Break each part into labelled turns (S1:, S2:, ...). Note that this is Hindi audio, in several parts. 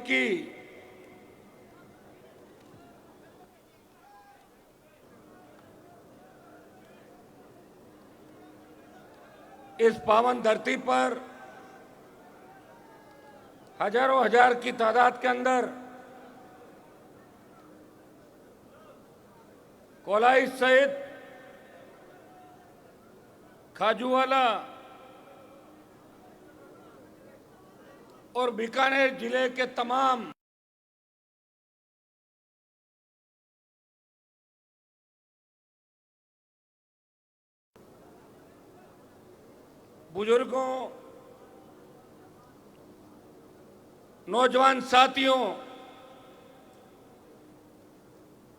S1: की इस पावन धरती पर हजारों हजार की तादाद के अंदर कोलाई सहित खाजूवाला और बीकानेर जिले के तमाम बुजुर्गों, नौजवान साथियों,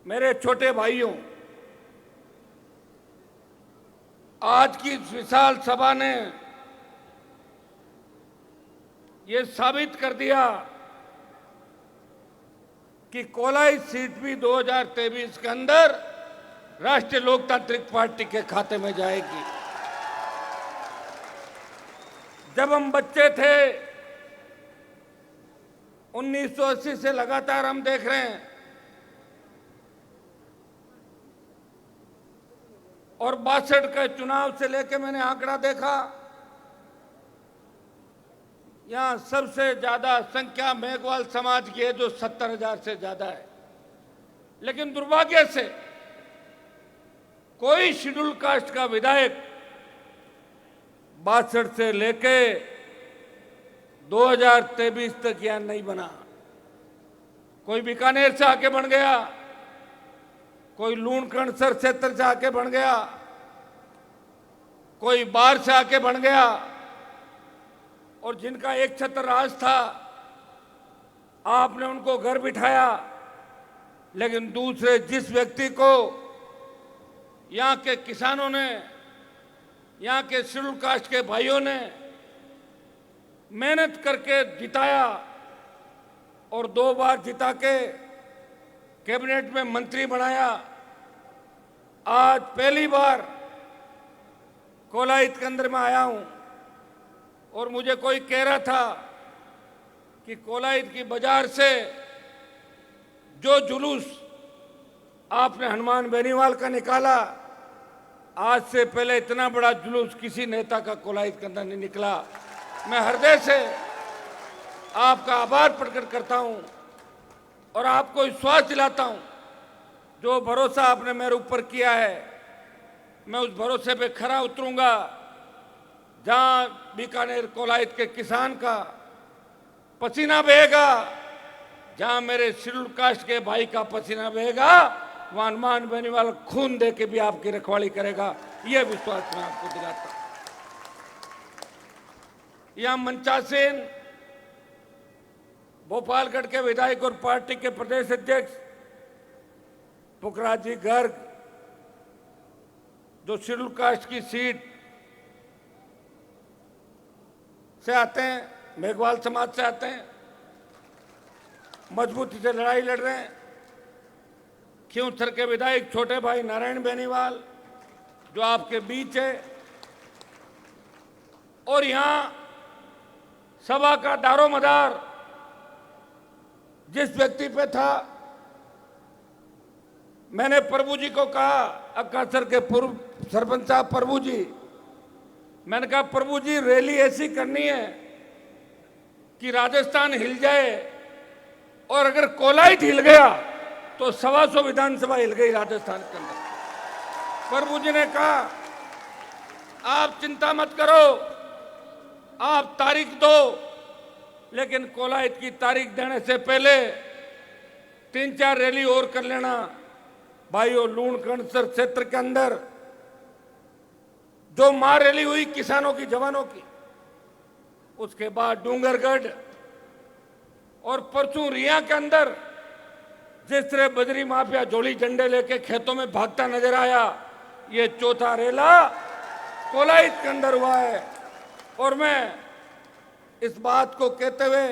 S1: मेरे छोटे भाइयों, आज की इस विशाल सभा ने ये साबित कर दिया कि कोलाई सीट भी 2023 के अंदर राष्ट्रीय लोकतांत्रिक पार्टी के खाते में जाएगी। जब हम बच्चे थे 1980 से लगातार हम देख रहे हैं और 62 के चुनाव से लेकर मैंने आंकड़ा देखा, यहां सबसे ज्यादा संख्या मेघवाल समाज की है जो 70,000 से ज्यादा है। लेकिन दुर्भाग्य से कोई शेड्यूल कास्ट का विधायक 62 से लेके 2023 तक यहां नहीं बना। कोई बीकानेर से आके बन गया, कोई लूणकणसर क्षेत्र से आके बन गया, कोई बाहर से आके बन गया, और जिनका एक छत्र राज था आपने उनको घर बिठाया। लेकिन दूसरे जिस व्यक्ति को यहां के किसानों ने, यहां के शेड्यूल कास्ट के भाइयों ने मेहनत करके जिताया और 2 बार जिता के कैबिनेट में मंत्री बनाया, आज पहली बार कोलायत के अंदर में आया हूं और मुझे कोई कह रहा था कि कोलायत की बाजार से जो जुलूस आपने हनुमान बेनीवाल का निकाला, आज से पहले इतना बड़ा जुलूस किसी नेता का कोलायत के अंदर नहीं निकला। मैं हृदय से आपका आभार प्रकट करता हूं और आपको विश्वास दिलाता हूं, जो भरोसा आपने मेरे ऊपर किया है मैं उस भरोसे पे खरा उतरूंगा। जहां बीकानेर कोलायत के किसान का पसीना बहेगा, जहां मेरे शेड्यूल कास्ट के भाई का पसीना बहेगा, वहां हनुमान बेनीवाल खून दे के भी आपकी रखवाली करेगा, यह विश्वास मैं आपको दिलाता हूं। यहां मंचा सेन, भोपालगढ़ के विधायक और पार्टी के प्रदेश अध्यक्ष पुखराज जी गर्ग, जो शेड्यूल कास्ट की सीट से आते हैं, मेघवाल समाज से आते हैं, मजबूती से लड़ाई लड़ रहे हैं। खींवसर के विधायक छोटे भाई नारायण बेनीवाल जो आपके बीच है, और यहां सभा का दारोमदार जिस व्यक्ति पे था, मैंने प्रभु जी को कहा, अक्कासर के पूर्व सरपंच साहब प्रभु जी, मैंने कहा प्रभु जी रैली ऐसी करनी है कि राजस्थान हिल जाए, और अगर कोलायत हिल गया तो 125 विधानसभा हिल गई राजस्थान के अंदर। प्रभु जी ने कहा आप चिंता मत करो, आप तारीख दो, लेकिन कोलायत की तारीख देने से पहले 3-4 रैली और कर लेना। भाइयों, लूणकणसर क्षेत्र के अंदर जो मार रैली हुई किसानों की, जवानों की, उसके बाद डूंगरगढ़ और परसों रिया के अंदर जिस तरह बजरी माफिया जोड़ी झंडे लेके खेतों में भागता नजर आया, ये चौथा रेला कोलायत के अंदर हुआ है। और मैं इस बात को कहते हुए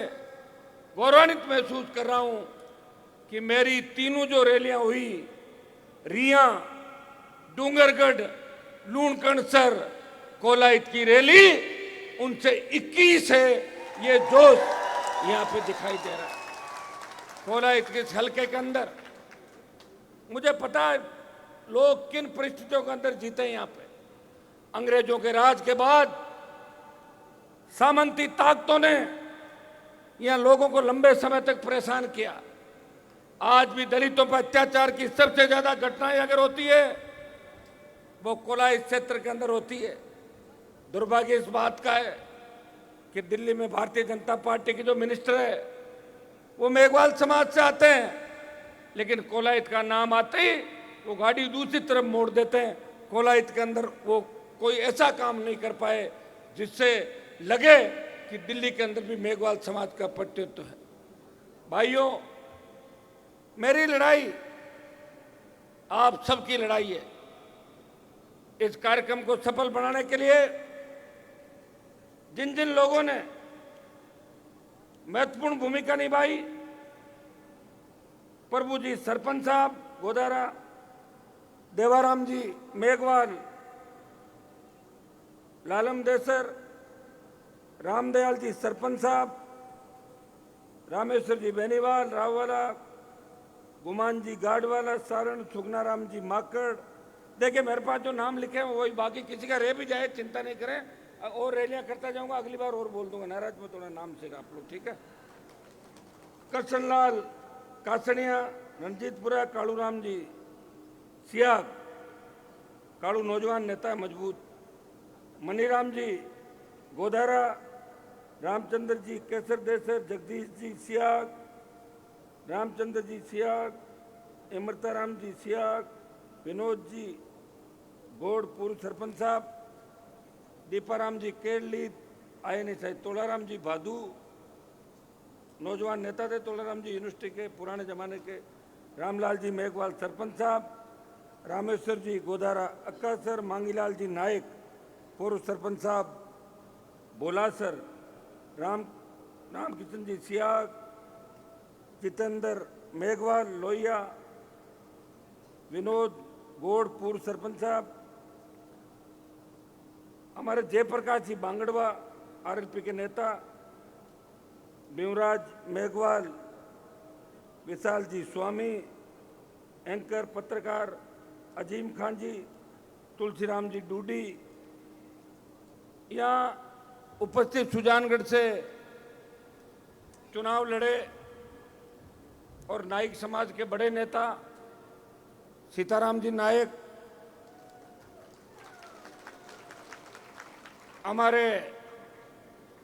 S1: गौरवान्वित महसूस कर रहा हूं कि मेरी तीनों जो रैलियां हुई, रिया, डूंगरगढ़, लूणकणसर, कोलायत की रैली, उनसे 21 है ये जोश यहां पे दिखाई दे रहा है। कोलाहित के इस हल्के के अंदर मुझे पता है लोग किन परिस्थितियों के अंदर जीते हैं। यहाँ पे अंग्रेजों के राज के बाद सामंती ताकतों ने यहाँ लोगों को लंबे समय तक परेशान किया। आज भी दलितों पर अत्याचार की सबसे ज्यादा घटनाएं अगर होती है वो कोलाहित क्षेत्र के अंदर होती है। दुर्भाग्य इस बात का है कि दिल्ली में भारतीय जनता पार्टी के जो मिनिस्टर है वो मेघवाल समाज से आते हैं, लेकिन कोलाहित का नाम आते ही वो गाड़ी दूसरी तरफ मोड़ देते हैं। कोलाहित के अंदर वो कोई ऐसा काम नहीं कर पाए जिससे लगे कि दिल्ली के अंदर भी मेघवाल समाज का प्रतिनिधित्व है। भाइयों, मेरी लड़ाई आप सबकी लड़ाई है। इस कार्यक्रम को सफल बनाने के लिए जिन जिन लोगों ने महत्वपूर्ण भूमिका निभाई, प्रभु जी सरपंच साहब गोदारा, देवाराम जी मेघवाल, लालम देसर, रामदयाल जी सरपंच साहब, रामेश्वर जी बेनीवाल राववाला, गुमान जी गाडवाला, सारण सुगनाराम जी माकड़। देखिए मेरे पास जो नाम लिखे हैं वही, बाकी किसी का रह भी जाए चिंता नहीं करें, और रैलियां करता जाऊंगा, अगली बार और बोल दूंगा। नाराज में थोड़ा नाम से आप लोग, ठीक है। कृष्णलाल कासनिया, रणजीतपुरा, कालूराम जी सियाग, कालू नौजवान नेता मजबूत, मनीराम जी गोधारा, रामचंद्र जी केसर देसर, जगदीश जी सियाग, रामचंद्र जी सियाग, इमरताराम जी सियाग, विनोद जी गोड़ पूर्व सरपंच साहब, दीपाराम जी केरली, आए नहीं साहब, तोलाराम जी भादू नौजवान नेता थे, तोलाराम जी यूनिवर्सिटी के पुराने जमाने के, रामलाल जी मेघवाल सरपंच साहब, रामेश्वर जी गोदारा अक्कासर, मांगीलाल जी नायक पूर्व सरपंच साहब बोलासर, रामकिशन जी सियाग, जितेंद्र मेघवाल लोहिया, विनोद गोड़ पूर्व सरपंच साहब, हमारे जयप्रकाश जी बांगड़वा आरएलपी के नेता, भीमराज मेघवाल, विशाल जी स्वामी, एंकर पत्रकार अजीम खान जी, तुलसीराम जी डूडी, यहाँ उपस्थित सुजानगढ़ से चुनाव लड़े और नाइक समाज के बड़े नेता सीताराम जी नायक, हमारे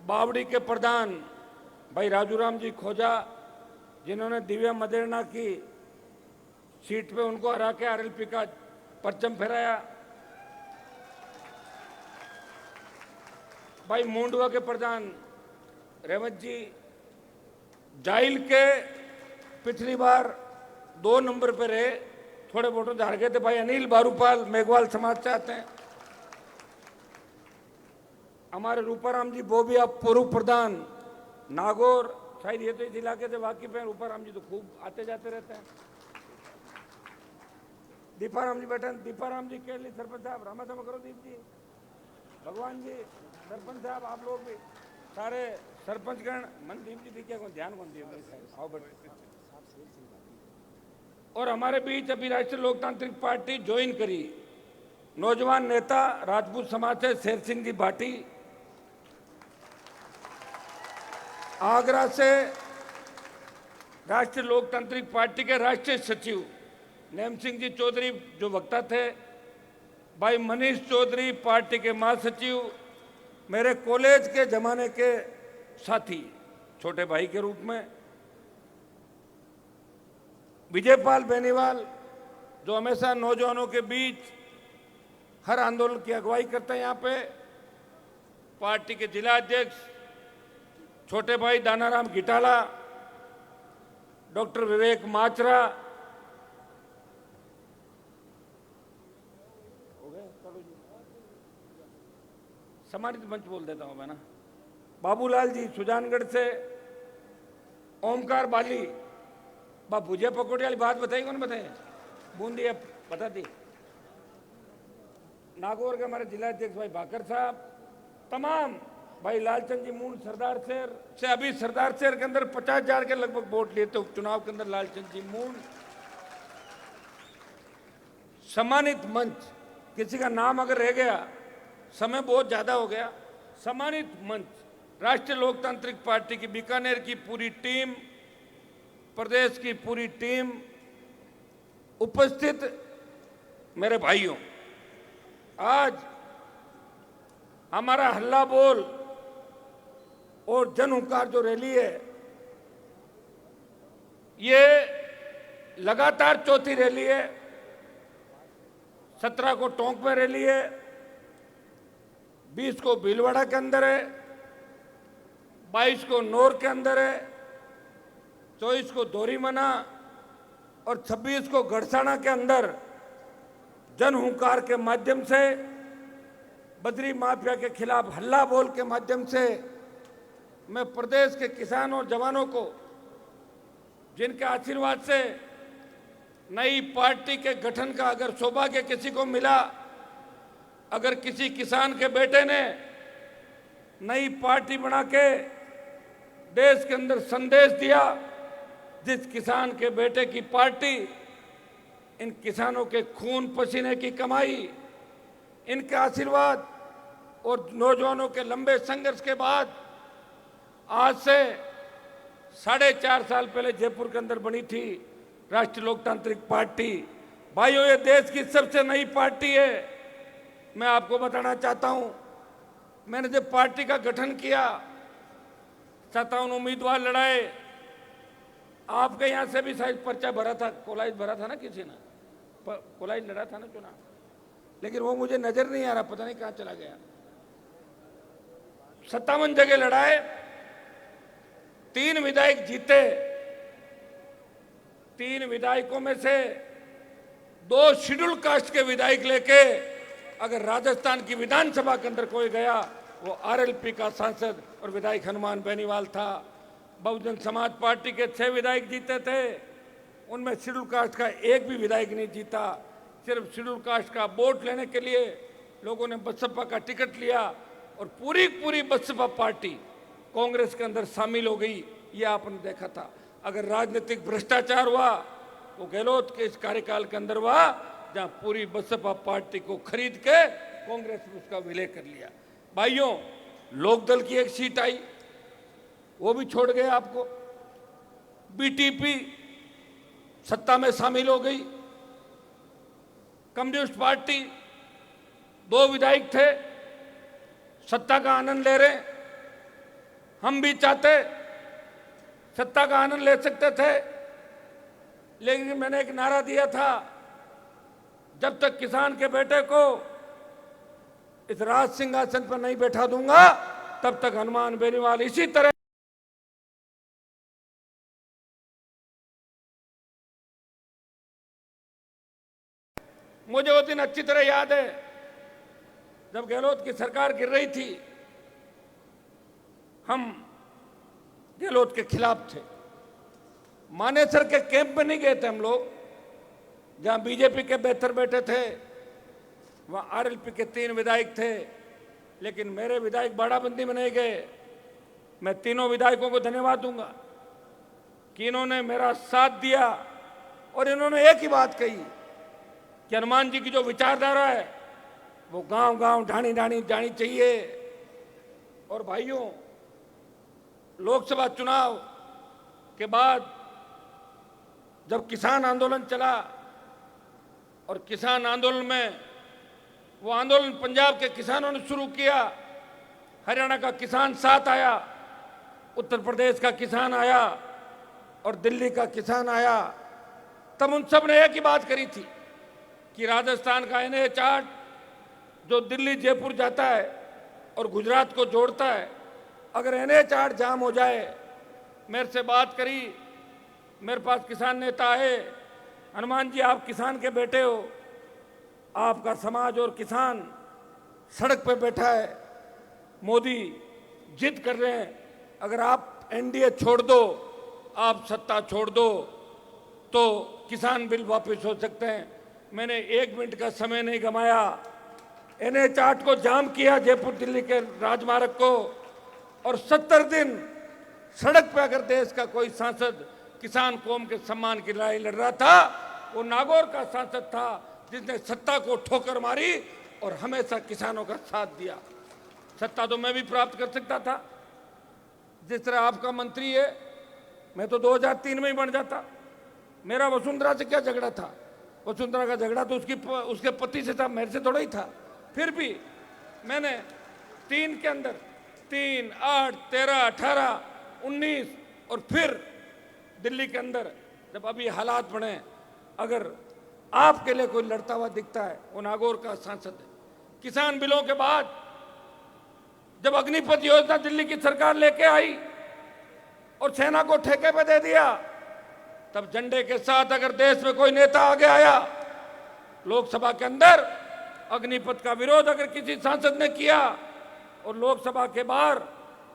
S1: बावड़ी के प्रधान भाई राजूराम जी खोजा, जिन्होंने दिव्या मदेरणा की सीट पे उनको हरा के आरएलपी का परचम फहराया, भाई मुंडवा के प्रधान रेवत जी, जाइल के पिछली बार 2 नंबर पे रहे, थोड़े वोटों से हार गए थे, भाई अनिल बारूपाल मेघवाल समाज से आते हैं, हमारे रूपाराम जी बोबिया पूर्व प्रधान नागौर, शायद ये तो इस इलाके से वाकिफ है, रूपाराम जी तो खूब आते जाते रहते हैं, दीपाराम जी बैठे, दीपाराम जी केरली सरपंच साहब, रामाधम करोदीप जी, भगवान जी सरपंच साहब, आप लोग भी सारे सरपंच गण, मनदीप जी दिखे कौन ध्यान कौन दिए, और हमारे बीच अभी राष्ट्रीय लोकतांत्रिक पार्टी ज्वाइन करी नौजवान नेता राजपूत समाज से शेर सिंह जी भाटी, आगरा से राष्ट्रीय लोकतांत्रिक पार्टी के राष्ट्रीय सचिव नेम सिंह जी चौधरी जो वक्ता थे, भाई मनीष चौधरी पार्टी के महासचिव, मेरे कॉलेज के जमाने के साथी छोटे भाई के रूप में, विजयपाल बेनीवाल जो हमेशा नौजवानों के बीच हर आंदोलन की अगुवाई करते हैं, यहाँ पे पार्टी के जिला अध्यक्ष छोटे भाई दानाराम गिटाला, डॉक्टर विवेक माचरा, सम्मानित मंच बोल देता हूं मैं ना, बाबूलाल जी सुजानगढ़ से, ओमकार बाली, बा भुजिया पकौड़े वाली बात बताई कौन बताए, बूंदी बता दी, नागौर के हमारे जिला अध्यक्ष भाई भाकर साहब, तमाम भाई लालचंद जी मूंड सरदार शहर से अभी सरदार शहर के अंदर 50,000 के लगभग वोट लिए थे उपचुनाव के अंदर लालचंद जी मूंड। सम्मानित मंच, किसी का नाम अगर रह गया, समय बहुत ज्यादा हो गया। सम्मानित मंच, राष्ट्रीय लोकतांत्रिक पार्टी की बीकानेर की पूरी टीम, प्रदेश की पूरी टीम, उपस्थित मेरे भाइयों, आज हमारा हल्ला बोल और जन हुंकार जो रैली है, ये लगातार चौथी रैली है। 17 को टोंक में रैली है, 20 को भीलवाड़ा के अंदर है, 22 को नौर के अंदर है, 24 को दोरीमना और 26 को गड़साना के अंदर जन हुंकार के माध्यम से, बजरी माफिया के खिलाफ हल्ला बोल के माध्यम से मैं प्रदेश के किसान और जवानों को, जिनके आशीर्वाद से नई पार्टी के गठन का अगर सौभाग्य किसी को मिला, अगर किसी किसान के बेटे ने नई पार्टी बना के देश के अंदर संदेश दिया, जिस किसान के बेटे की पार्टी इन किसानों के खून पसीने की कमाई, इनके आशीर्वाद और नौजवानों के लंबे संघर्ष के बाद आज से 4.5 साल पहले जयपुर के अंदर बनी थी राष्ट्रीय लोकतांत्रिक पार्टी। भाइयों, ये देश की सबसे नई पार्टी है। मैं आपको बताना चाहता हूं, मैंने जब पार्टी का गठन किया, 57 उम्मीदवार लड़ाए। आपके यहां से भी शायद पर्चा भरा था, कोलाइज भरा था ना किसी ने, कोलाइज लड़ा था ना चुनाव, लेकिन वो मुझे नजर नहीं आ रहा, पता नहीं कहां चला गया। 57 जगह लड़ाए, 3 विधायक जीते। 3 विधायकों में से 2 शेड्यूल कास्ट के विधायक लेके अगर राजस्थान की विधानसभा के अंदर कोई गया, वो आरएलपी का सांसद और विधायक हनुमान बेनीवाल था। बहुजन समाज पार्टी के 6 विधायक जीते थे, उनमें शेड्यूल कास्ट का एक भी विधायक नहीं जीता। सिर्फ शेड्यूल कास्ट का वोट लेने के लिए लोगों ने बसपा का टिकट लिया और पूरी बसपा पार्टी कांग्रेस के अंदर शामिल हो गई। ये आपने देखा था। अगर राजनीतिक भ्रष्टाचार हुआ वो गहलोत के इस कार्यकाल के अंदर हुआ, जहां पूरी बसपा पार्टी को खरीद के कांग्रेस ने उसका विलय कर लिया। भाइयों, लोकदल की एक सीट आई, वो भी छोड़ गए आपको। बीटीपी सत्ता में शामिल हो गई। कम्युनिस्ट पार्टी 2 विधायक थे, सत्ता का आनंद ले रहे। हम भी चाहते सत्ता का आनंद ले सकते थे, लेकिन मैंने एक नारा दिया था, जब तक किसान के बेटे को इस राज सिंहासन पर नहीं बैठा दूंगा, तब तक हनुमान बेनीवाल इसी तरह। मुझे वो दिन अच्छी तरह याद है, जब गहलोत की सरकार गिर रही थी, हम गहलोत के खिलाफ थे। मानेसर के कैंप में नहीं गए थे हम लोग, जहां बीजेपी के बेहतर बैठे थे, वहां आरएलपी के 3 विधायक थे, लेकिन मेरे विधायक बाड़ाबंदी में नहीं गए। मैं तीनों विधायकों को धन्यवाद दूंगा कि इन्होंने मेरा साथ दिया और इन्होंने एक ही बात कही कि हनुमान जी की जो विचारधारा है वो गांव-गांव, ढाणी-ढाणी जानी चाहिए। और भाइयों, लोकसभा चुनाव के बाद जब किसान आंदोलन चला, और किसान आंदोलन में वो आंदोलन पंजाब के किसानों ने शुरू किया, हरियाणा का किसान साथ आया, उत्तर प्रदेश का किसान आया और दिल्ली का किसान आया। तब उन सब ने एक ही बात करी थी कि राजस्थान का NH 8 जो दिल्ली जयपुर जाता है और गुजरात को जोड़ता है, अगर NH 8 जाम हो जाए, मेरे से बात करी, मेरे पास किसान नेता आए, हनुमान जी आप किसान के बेटे हो, आपका समाज और किसान सड़क पे बैठा है, मोदी जिद कर रहे हैं, अगर आप NDA छोड़ दो, आप सत्ता छोड़ दो, तो किसान बिल वापस हो सकते हैं। मैंने 1 मिनट का समय नहीं गंवाया, NH 8 को जाम किया, जयपुर दिल्ली के राजमार्ग को, और 70 दिन सड़क पे अगर देश का कोई सांसद किसान कौम के सम्मान की लड़ाई लड़ रहा था, वो नागौर का सांसद था जिसने सत्ता को ठोकर मारी और हमेशा किसानों का साथ दिया। सत्ता तो मैं भी प्राप्त कर सकता था, जिस तरह आपका मंत्री है, मैं तो 2003 में ही बन जाता। मेरा वसुंधरा से क्या झगड़ा था? वसुंधरा का झगड़ा तो उसके पति से था, मेरे से थोड़ा ही था। फिर भी मैंने 3 के अंदर 3, 8, 13, 18, 19 और फिर दिल्ली के अंदर जब अभी हालात बने, अगर आपके लिए कोई लड़ता हुआ दिखता है, वो नागौर का सांसद है। किसान बिलों के बाद जब अग्निपथ योजना दिल्ली की सरकार लेके आई और सेना को ठेके पे दे दिया, तब झंडे के साथ अगर देश में कोई नेता आगे आया, लोकसभा के अंदर अग्निपथ का विरोध अगर किसी सांसद ने किया और लोकसभा के बाहर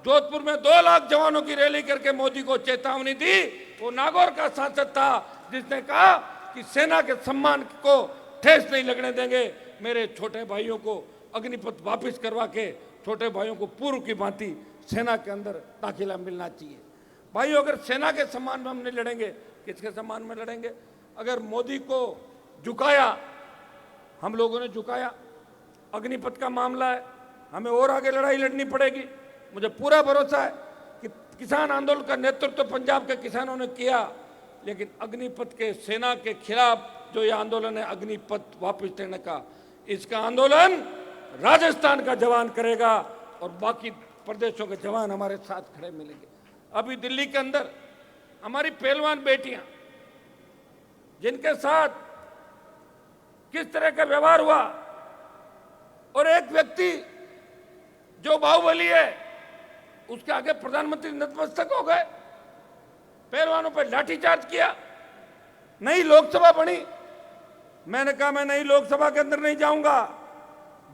S1: जोधपुर में 2 लाख जवानों की रैली करके मोदी को चेतावनी दी, वो नागौर का सांसद था जिसने कहा कि सेना के सम्मान को ठेस नहीं लगने देंगे। मेरे छोटे भाइयों को अग्निपथ वापस करवा के छोटे भाइयों को पूर्व की भांति सेना के अंदर दाखिला मिलना चाहिए। भाइयों, अगर सेना के सम्मान में हम नहीं लड़ेंगे, किसके सम्मान में लड़ेंगे? अगर मोदी को झुकाया, हम लोगों ने झुकाया, अग्निपथ का मामला है, हमें और आगे लड़ाई लड़नी पड़ेगी। मुझे पूरा भरोसा है कि किसान आंदोलन का नेतृत्व पंजाब के किसानों ने किया, लेकिन अग्निपथ के सेना के खिलाफ जो ये आंदोलन है अग्निपथ वापस लेने का, इसका आंदोलन राजस्थान का जवान करेगा और बाकी प्रदेशों के जवान हमारे साथ खड़े मिलेंगे। अभी दिल्ली के अंदर हमारी पहलवान बेटियां, जिनके साथ किस तरह का व्यवहार हुआ, और एक व्यक्ति जो बाहुबली है उसके आगे प्रधानमंत्री नतमस्तक हो गए, पहलवानों पर लाठीचार्ज किया, नई लोकसभा बनी। मैंने कहा मैं नई लोकसभा के अंदर नहीं जाऊंगा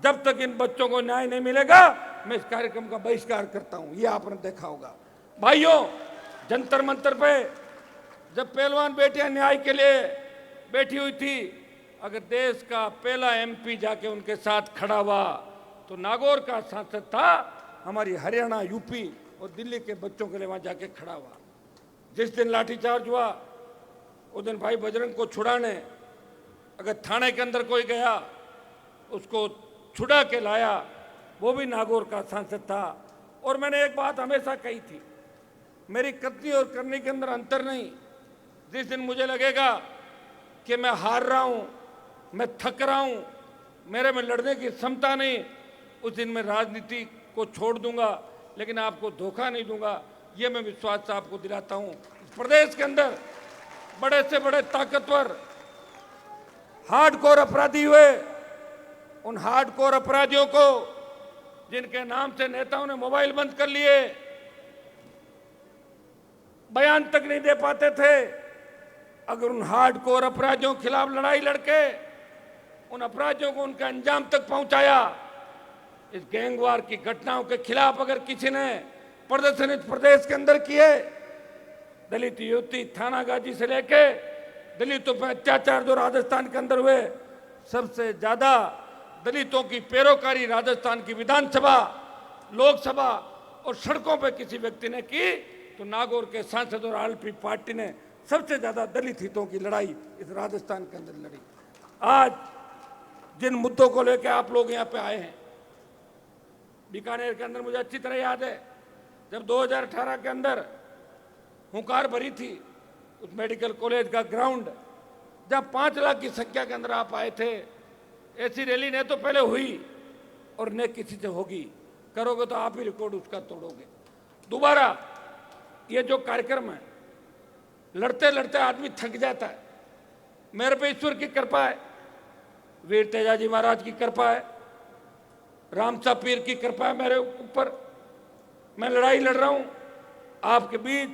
S1: जब तक इन बच्चों को न्याय नहीं मिलेगा। मैं इस कार्यक्रम का बहिष्कार करता हूं। ये आपने देखा होगा भाइयों, जंतर मंतर पे जब पहलवान बेटियां न्याय के लिए बैठी हुई थी, अगर देश का पहला एमपी जाके उनके साथ खड़ा हुआ तो नागौर का सांसद था, हमारी हरियाणा, यूपी और दिल्ली के बच्चों के लिए वहां जाके खड़ा हुआ। जिस दिन लाठीचार्ज हुआ उस दिन भाई बजरंग को छुड़ाने अगर थाने के अंदर कोई गया, उसको छुड़ा के लाया, वो भी नागौर का सांसद था। और मैंने एक बात हमेशा कही थी, मेरी कथनी और करने के अंदर अंतर नहीं। जिस दिन मुझे लगेगा कि मैं हार रहा हूं, मैं थक रहा हूं, मेरे में लड़ने की क्षमता नहीं, उस दिन मैं राजनीति को छोड़ दूंगा, लेकिन आपको धोखा नहीं दूंगा। ये मैं विश्वास से आपको दिलाता हूं। प्रदेश के अंदर बड़े से बड़े ताकतवर हार्डकोर अपराधी हुए, उन हार्डकोर अपराधियों को जिनके नाम से नेताओं ने मोबाइल बंद कर लिए, बयान तक नहीं दे पाते थे, अगर उन हार्डकोर अपराधियों के खिलाफ लड़ाई लड़के उन अपराधियों को उनके अंजाम तक पहुंचाया, इस गैंगवार की घटनाओं के खिलाफ अगर किसी ने प्रदर्शन इस प्रदेश के अंदर किए, दलित युवती थानागाजी से लेके दलितों पर अत्याचार जो राजस्थान के अंदर हुए, सबसे ज्यादा दलितों की पैरोकारी राजस्थान की विधानसभा, लोकसभा और सड़कों पर किसी व्यक्ति ने की तो नागौर के सांसद और आरएलपी पार्टी ने सबसे ज्यादा दलित हितों की लड़ाई इस राजस्थान के अंदर लड़ी। आज जिन मुद्दों को लेकर आप लोग यहाँ पे आए हैं, बीकानेर के अंदर मुझे अच्छी तरह याद है जब 2018 के अंदर हुंकार भरी थी उस मेडिकल कॉलेज का ग्राउंड, जब 5 लाख की संख्या के अंदर आप आए थे। ऐसी रैली ने तो पहले हुई और न किसी से होगी, करोगे तो आप ही रिकॉर्ड उसका तोड़ोगे। दोबारा ये जो कार्यक्रम है, लड़ते लड़ते आदमी थक जाता है। मेरे पे ईश्वर की कृपा है, वीर तेजाजी महाराज की कृपा है, रामसा पीर की कृपा है मेरे ऊपर। मैं लड़ाई लड़ रहा हूं आपके बीच।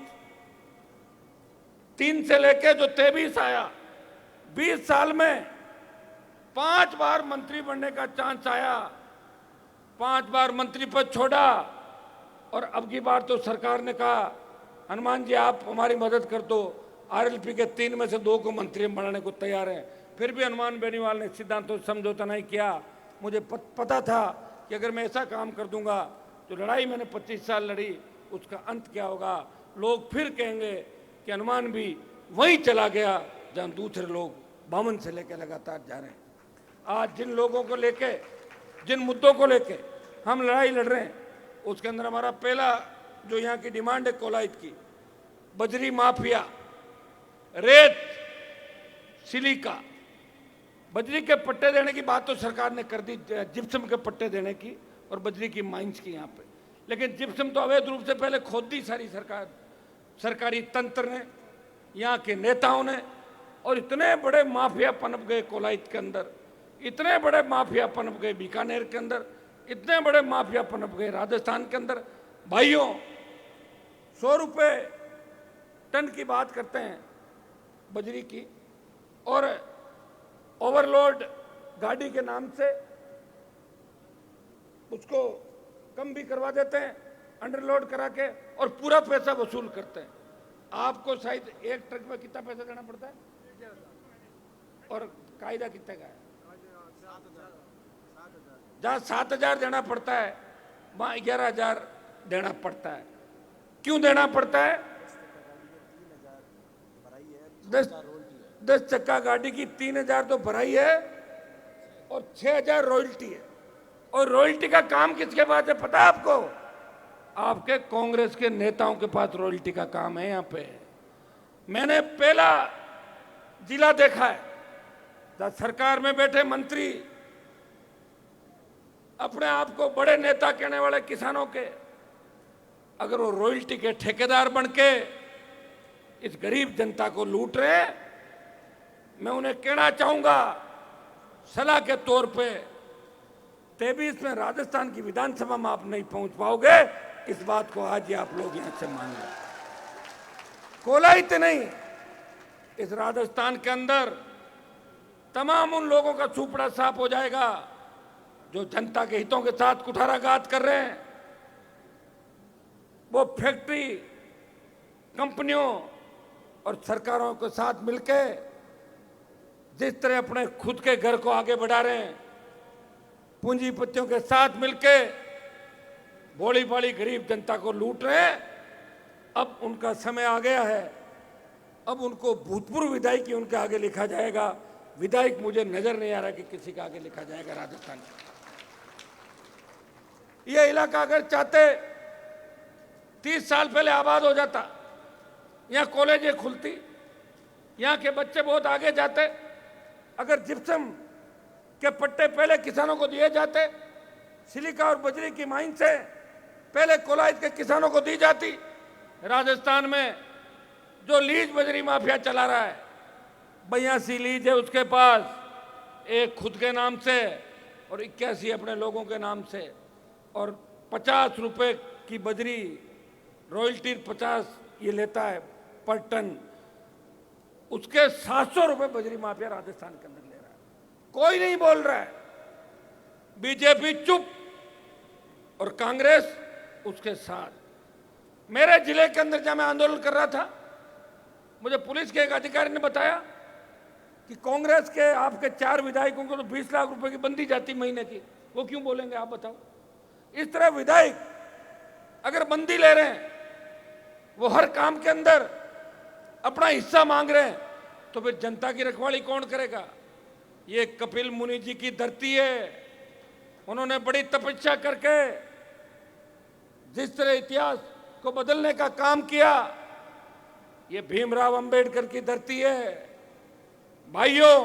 S1: 3 से लेके जो 23 आया, 20 साल में 5 बार मंत्री बनने का चांस आया, 5 बार मंत्री पद छोड़ा, और अब की बार तो सरकार ने कहा हनुमान जी आप हमारी मदद कर दो। आरएलपी के 3 में से 2 को मंत्री बनाने को तैयार हैं। फिर भी हनुमान बेनीवाल ने सिद्धांतों से समझौता नहीं किया। मुझे पता था कि अगर मैं ऐसा काम कर दूंगा जो लड़ाई मैंने 25 साल लड़ी उसका अंत क्या होगा। लोग फिर कहेंगे कि हनुमान भी वहीं चला गया जहां दूसरे लोग बामन से लेकर लगातार जा रहे हैं। आज जिन लोगों को लेके, जिन मुद्दों को लेके हम लड़ाई लड़ रहे हैं, उसके अंदर हमारा पहला जो यहाँ की डिमांड है कोलाइट की, बजरी माफिया, रेत, सिलिका, बजरी के पट्टे देने की बात तो सरकार ने कर दी, जिप्सम के पट्टे देने की और बजरी की माइंस की यहाँ पे, लेकिन जिप्सम तो अवैध रूप से पहले खोद दी सारी सरकारी तंत्र ने, यहाँ के नेताओं ने, और इतने बड़े माफिया पनप गए कोलाइट के अंदर, इतने बड़े माफिया पनप गए बीकानेर के अंदर, इतने बड़े माफिया पनप गए राजस्थान के अंदर। भाइयों, 100 रुपये टन की बात करते हैं बजरी की, और ओवरलोड गाड़ी के नाम से उसको कम भी करवा देते हैं, अंडरलोड करा के, और पूरा पैसा वसूल करते हैं। आपको शायद एक ट्रक में कितना पैसा देना पड़ता है और कायदा कितने का है? जहाँ 7,000 देना पड़ता है वहाँ 11,000 देना पड़ता है। क्यों देना पड़ता है? 10 चक्का गाड़ी की 3,000 तो भराई है और 6,000 रॉयल्टी है। और रॉयल्टी का काम किसके पास है पता है आपको? आपके कांग्रेस के नेताओं के पास रॉयल्टी का काम है। यहाँ पे मैंने पहला जिला देखा है जहाँ सरकार में बैठे मंत्री अपने आप को बड़े नेता कहने वाले किसानों के, अगर वो रॉयल्टी के ठेकेदार बन के इस गरीब जनता को लूट रहे हैं, मैं उन्हें कहना चाहूंगा सलाह के तौर पे 23 में राजस्थान की विधानसभा में आप नहीं पहुंच पाओगे। इस बात को आज ही आप लोग यहां से मान लें। कोलाइट नहीं, इस राजस्थान के अंदर तमाम उन लोगों का सुपड़ा साफ हो जाएगा जो जनता के हितों के साथ कुठाराघात कर रहे हैं। वो फैक्ट्री कंपनियों और सरकारों के साथ मिलकर जिस तरह अपने खुद के घर को आगे बढ़ा रहे हैं, पूंजीपतियों के साथ मिलकर भोली भाली गरीब जनता को लूट रहे हैं, अब उनका समय आ गया है। अब उनको भूतपूर्व विधायक की उनके आगे लिखा जाएगा। विधायक मुझे नजर नहीं आ रहा कि किसी का आगे लिखा जाएगा राजस्थान का। ये इलाका अगर चाहते 30 साल पहले आबाद हो जाता, यहाँ कॉलेजें खुलती, यहाँ के बच्चे बहुत आगे जाते। अगर जिप्सम के पट्टे पहले किसानों को दिए जाते, सिलिका और बजरी की माइन से पहले कोलाइट के किसानों को दी जाती। राजस्थान में जो लीज बजरी माफिया चला रहा है, 82 लीज है उसके पास, एक खुद के नाम से और 81 अपने लोगों के नाम से, और 50 रुपए की बजरी रॉयल्टी 50 ये लेता है पर टन, उसके 700 रुपए बजरी माफिया राजस्थान के अंदर ले रहा है। कोई नहीं बोल रहा है, बीजेपी चुप और कांग्रेस उसके साथ। मेरे जिले के अंदर जब मैं आंदोलन कर रहा था, मुझे पुलिस के एक अधिकारी ने बताया कि कांग्रेस के आपके 4 विधायकों को तो 20 लाख रुपए की बंदी जाती महीने की। वो क्यों बोलेंगे आप बताओ? इस तरह विधायक अगर बंदी ले रहे हैं, वो हर काम के अंदर अपना हिस्सा मांग रहे हैं, तो फिर जनता की रखवाली कौन करेगा? ये कपिल मुनि जी की धरती है। उन्होंने बड़ी तपस्या करके जिस तरह इतिहास को बदलने का काम किया, ये भीमराव अंबेडकर की धरती है। भाइयों,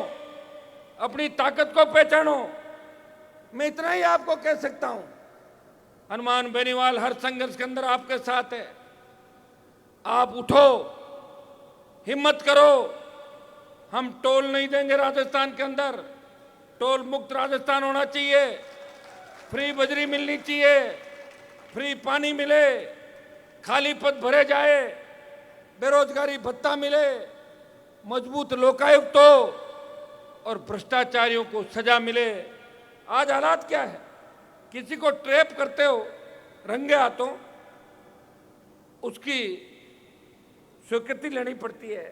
S1: अपनी ताकत को पहचानो। मैं इतना ही आपको कह सकता हूं, हनुमान बेनीवाल हर संघर्ष के अंदर आपके साथ है। आप उठो, हिम्मत करो। हम टोल नहीं देंगे राजस्थान के अंदर। टोल मुक्त राजस्थान होना चाहिए, फ्री बजरी मिलनी चाहिए, फ्री पानी मिले, खाली पद भरे जाए, बेरोजगारी भत्ता मिले, मजबूत लोकायुक्त हो और भ्रष्टाचारियों को सजा मिले। आज हालात क्या है? किसी को ट्रैप करते हो रंगे हाथों, उसकी स्वीकृति लेनी पड़ती है।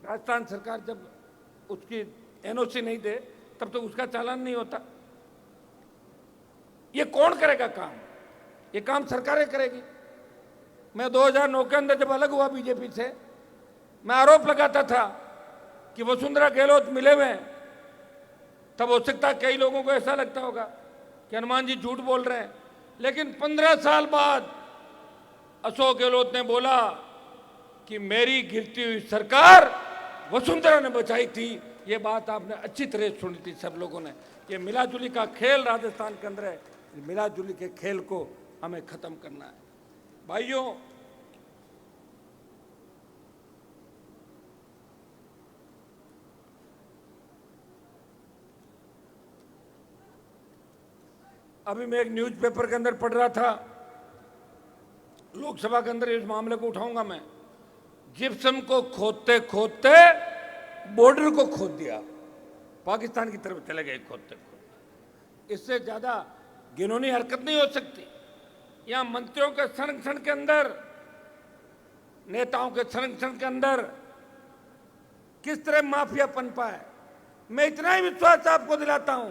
S1: राजस्थान सरकार जब उसकी एनओसी नहीं दे तब तो उसका चालान नहीं होता। ये कौन करेगा काम? ये काम सरकारें करेगी। मैं 2009 के अंदर जब अलग हुआ बीजेपी से, मैं आरोप लगाता था कि वसुंधरा गहलोत मिले हुए हैं। तब हो सकता है कई लोगों को ऐसा लगता होगा कि हनुमान जी झूठ बोल रहे हैं, लेकिन 15 साल बाद अशोक गहलोत ने बोला कि मेरी गिरती हुई सरकार वसुंधरा ने बचाई थी। ये बात आपने अच्छी तरह सुनी थी सब लोगों ने। ये मिलाजुली का खेल राजस्थान के अंदर है, मिलाजुली के खेल को हमें खत्म करना है। भाइयों, अभी मैं एक न्यूज़पेपर के अंदर पढ़ रहा था, लोकसभा के अंदर इस मामले को उठाऊंगा मैं। जिप्सम को खोदते खोदते बॉर्डर को खोद दिया, पाकिस्तान की तरफ चले गए खोदते खोदते। इससे ज्यादा घिनौनी हरकत नहीं हो सकती। यहां मंत्रियों के संरक्षण के अंदर, नेताओं के संरक्षण के अंदर किस तरह माफिया पनपा है। मैं इतना ही विश्वास आपको दिलाता हूं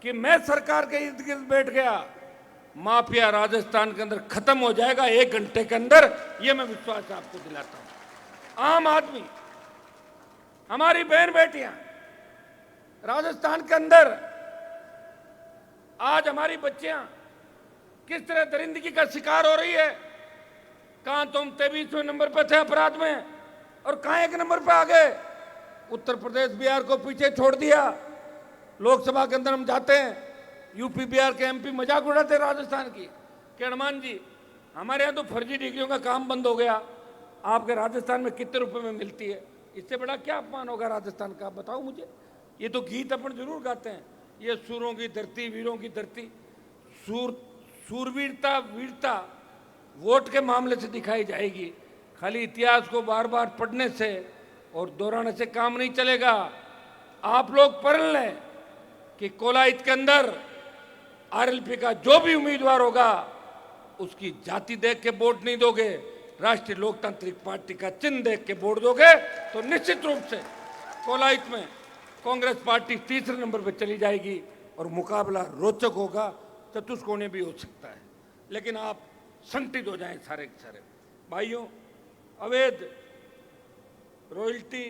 S1: कि मैं सरकार के इर्द गिर्द बैठ गया, माफिया राजस्थान के अंदर खत्म हो जाएगा 1 घंटे के अंदर। यह मैं विश्वास आपको दिलाता हूं। आम आदमी, हमारी बहन बेटियां राजस्थान के अंदर, आज हमारी बच्चियां किस तरह दरिंदगी का शिकार हो रही है। कहां तुम 23वें नंबर पर थे अपराध में और कहां 1 नंबर पर आ गए। उत्तर प्रदेश बिहार को पीछे छोड़ दिया। लोकसभा के अंदर हम जाते हैं, यूपी बिहार के एमपी मजाक उड़ाते राजस्थान की कि हनुमान जी हमारे यहाँ तो फर्जी डिग्रियों का काम बंद हो गया, आपके राजस्थान में कितने रुपए में मिलती है। इससे बड़ा क्या अपमान होगा राजस्थान का, बताओ मुझे। ये तो गीत अपन जरूर गाते हैं, ये सूरों की धरती, वीरों की धरती। सूरवीरता, वीरता वोट के मामले से दिखाई जाएगी। खाली इतिहास को बार बार पढ़ने से और दोहराने से काम नहीं चलेगा। आप लोग पढ़ लें कि कोलाहित के अंदर आरएलपी का जो भी उम्मीदवार होगा उसकी जाति देख के वोट नहीं दोगे, राष्ट्रीय लोकतांत्रिक पार्टी का चिन्ह देख के वोट दोगे तो निश्चित रूप से कोलाहित में कांग्रेस पार्टी 3रे नंबर पर चली जाएगी और मुकाबला रोचक होगा, चतुष्कोणीय भी हो सकता है। लेकिन आप संगठित हो जाएं सारे के सारे। भाइयों, अवैध रॉयल्टी